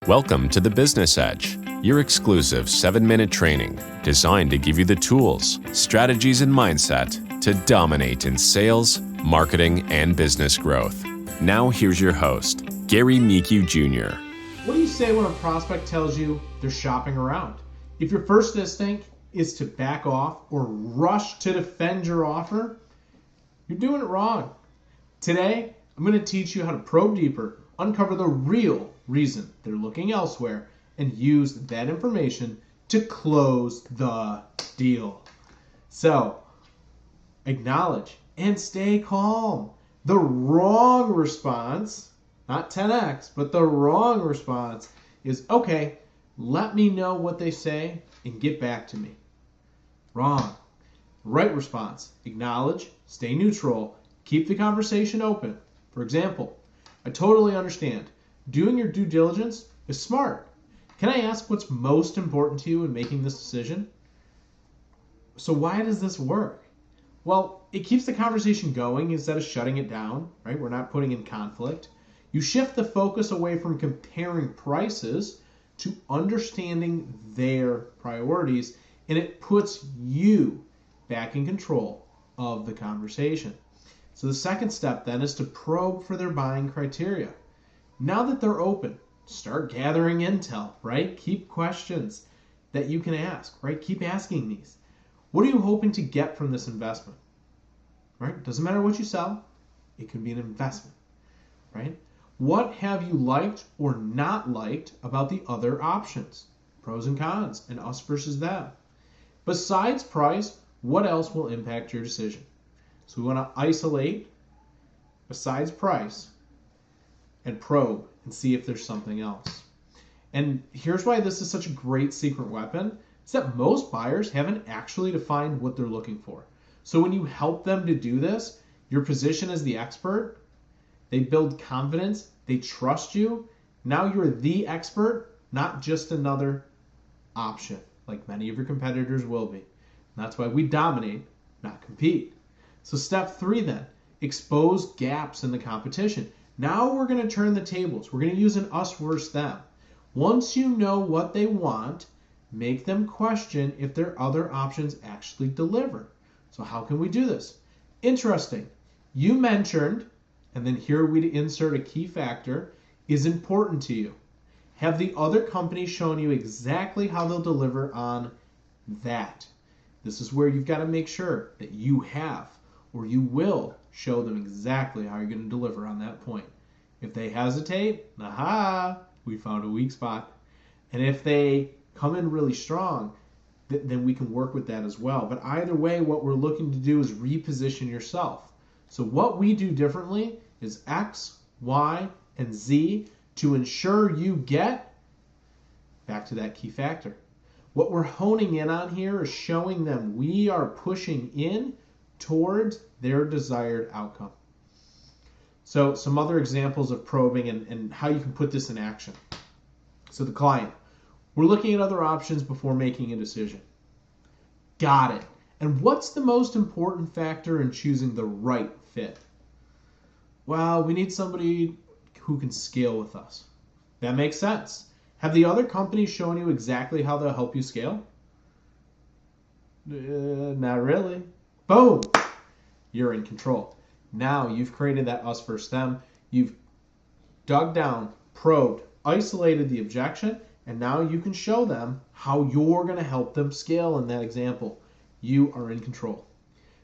Welcome to the Business Edge, your exclusive 7-minute training designed to give you the tools, strategies, and mindset to dominate in sales, marketing, and business growth. Now here's your host, Gary Micu Jr. What do you say when a prospect tells you they're shopping around? If your first instinct is to back off or rush to defend your offer, you're doing it wrong. Today, I'm going to teach you how to probe deeper, uncover the real reason they're looking elsewhere, and use that information to close the deal. So, acknowledge and stay calm. The wrong response, not 10x, but the wrong response is, okay, let me know what they say and get back to me. Wrong. Right response, acknowledge, stay neutral, keep the conversation open. For example, I totally understand. Doing your due diligence is smart. Can I ask what's most important to you in making this decision? So why does this work? Well, it keeps the conversation going instead of shutting it down, right? We're not putting in conflict. You shift the focus away from comparing prices to understanding their priorities, and it puts you back in control of the conversation. So the second step then is to probe for their buying criteria. Now that they're open, start gathering intel, right? Keep questions that you can ask, right? Keep asking these. What are you hoping to get from this investment? Right? Doesn't matter what you sell, it can be an investment, right? What have you liked or not liked about the other options? Pros and cons, and us versus them. Besides price, what else will impact your decision? So we want to isolate, besides price, and probe and see if there's something else. And here's why this is such a great secret weapon. Is that most buyers haven't actually defined what they're looking for. So when you help them to do this, your position as the expert, they build confidence, they trust you. Now you're the expert, not just another option, like many of your competitors will be. And that's why we dominate, not compete. So step 3 then, expose gaps in the competition. Now we're going to turn the tables. We're going to use an us versus them. Once you know what they want, make them question if their other options actually deliver. So how can we do this? Interesting. You mentioned, and then here we insert a key factor, is important to you. Have the other company shown you exactly how they'll deliver on that? This is where you've got to make sure that you have, or you will show them exactly how you're going to deliver on that point. If they hesitate, aha, we found a weak spot. And if they come in really strong, then we can work with that as well. But either way, what we're looking to do is reposition yourself. So what we do differently is X, Y, and Z to ensure you get back to that key factor. What we're honing in on here is showing them we are pushing in towards their desired outcome. So some other examples of probing and how you can put this in action. So the client, we're looking at other options before making a decision. Got it. And what's the most important factor in choosing the right fit? Well, we need somebody who can scale with us. That makes sense. Have the other companies shown you exactly how they'll help you scale? Not really. Boom! You're in control. Now you've created that us versus them. You've dug down, probed, isolated the objection, and now you can show them how you're going to help them scale in that example. You are in control.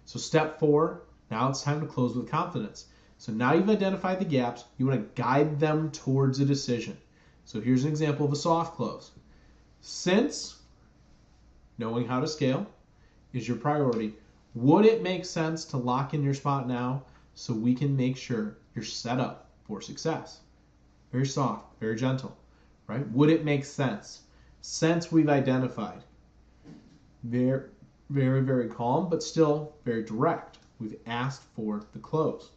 So step 4, now it's time to close with confidence. So now you've identified the gaps. You want to guide them towards a decision. So here's an example of a soft close. Since knowing how to scale is your priority, would it make sense to lock in your spot now so we can make sure you're set up for success? Very soft, very gentle, right? Would it make sense? Since we've identified. Very, very, very calm, but still very direct. We've asked for the close.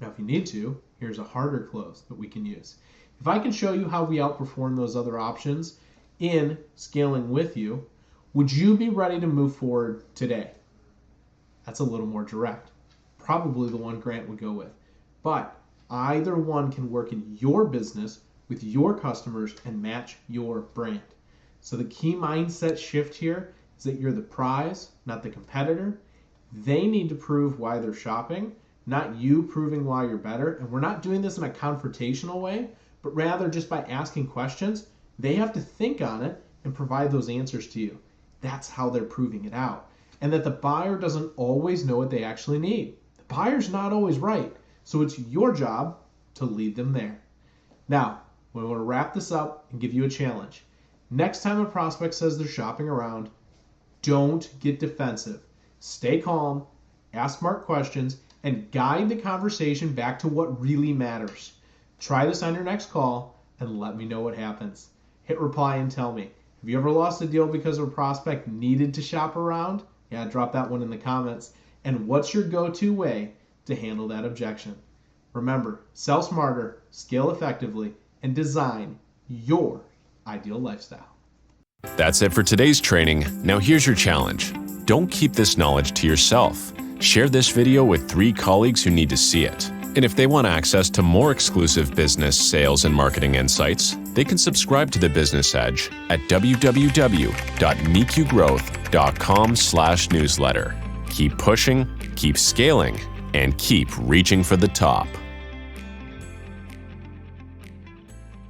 Now, if you need to, here's a harder close that we can use. If I can show you how we outperform those other options in scaling with you, would you be ready to move forward today? That's a little more direct. Probably the one Grant would go with. But either one can work in your business with your customers and match your brand. So the key mindset shift here is that you're the prize, not the competitor. They need to prove why they're shopping, not you proving why you're better. And we're not doing this in a confrontational way, but rather just by asking questions. They have to think on it and provide those answers to you. That's how they're proving it out. And that the buyer doesn't always know what they actually need. The buyer's not always right. So it's your job to lead them there. Now, we want to wrap this up and give you a challenge. Next time a prospect says they're shopping around, don't get defensive. Stay calm, ask smart questions, and guide the conversation back to what really matters. Try this on your next call and let me know what happens. Hit reply and tell me. Have you ever lost a deal because a prospect needed to shop around? Yeah, drop that one in the comments. And what's your go-to way to handle that objection? Remember, sell smarter, scale effectively, and design your ideal lifestyle. That's it for today's training. Now here's your challenge. Don't keep this knowledge to yourself. Share this video with 3 colleagues who need to see it. And if they want access to more exclusive business, sales, and marketing insights, they can subscribe to The Business Edge at www.micugrowth.com/newsletter. Keep pushing, keep scaling, and keep reaching for the top.